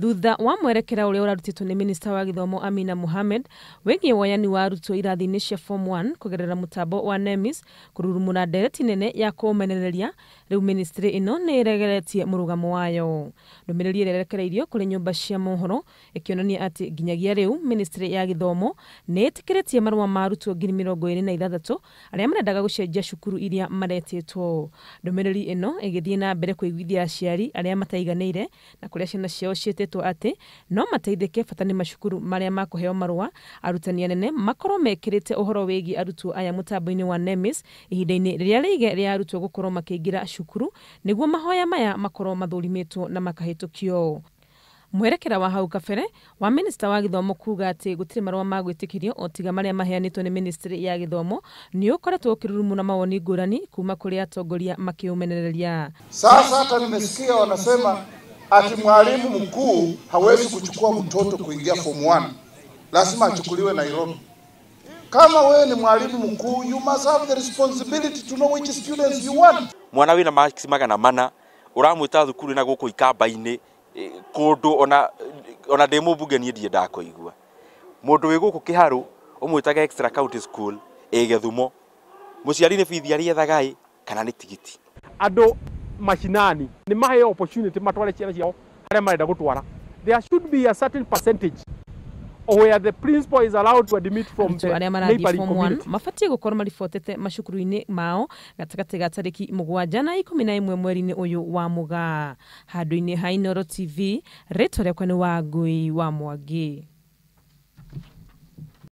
thutha wa mwerekera uria urarutitwo ni Minister wa Githomo Amina Mohamed wegie woyani wa arutwo irathi-ini cia Form 1 kugerera mutambo wa NEMIS kururumuna ndereti nene ya kumenereria riu ministry ino ni iregeretie murugamo wayo. Ndumiriri irerekereirio kuri nyumba cia mohoro ikionania ati nginyagia riu ministry ya Githomo ni itikiritie marua ma arutwo 26,000 aria marendaga gucenjia cukuru iria maretitwo. Ndumiriri ino igithie na mbere kuiguithia aciari aria mataiganeire na kuria ciana ciao cietitwo ati no mateithike bata ni macukuru maria makuheo marua arutani anene makorwo mekirite uhoro wigi arutwo aya mutambo-ini wa NEMIS ihinda-ini riria rige ria arutwo gukorwo makiingira cukuru niguo mahoya maya makorwo mathurimitwo na makahitukio. Mwerekera wa hau kabere wa Minister wa Githomo kuga ati gutiri marua ma gwitikirio otiga maria maheanitwo ni Ministry ya Githomo ni ukoretwo ukirurumuna mawoni ngurani kuma kuri atongoria makiumenereria. Sasa hata nimesikia wanasema ati mwalimu mkuu hawezi kuchukua mtoto kuingia Form 1, lazima achukuliwe Nairobi. Kama wewe ni mwalimu mkuu, you must have the responsibility to know which students you want. Mwana wina marks magana mana uramwita thukuru na guku ikamba-ini kundu ona demo bugeni ndie ndakoigua mundu wi guku Kiharu umwitaga extra county school Githumo muciari ni bithi ari ethagai kana ni tigiti ando mashinani ni mahe opportunity matware ciana ciao aria marenda gutwara. There should be a certain percentage where the principal is allowed to admit from the neighboring community. Mafatie gukorwo maribotete macukuru-ini mao gatagati ga tariki 7 na 11 mweri-ini uyu wa Mugaa. Handu-ini ha Inooro TV, ritwa riakwa ni Wangui wa Mwangi.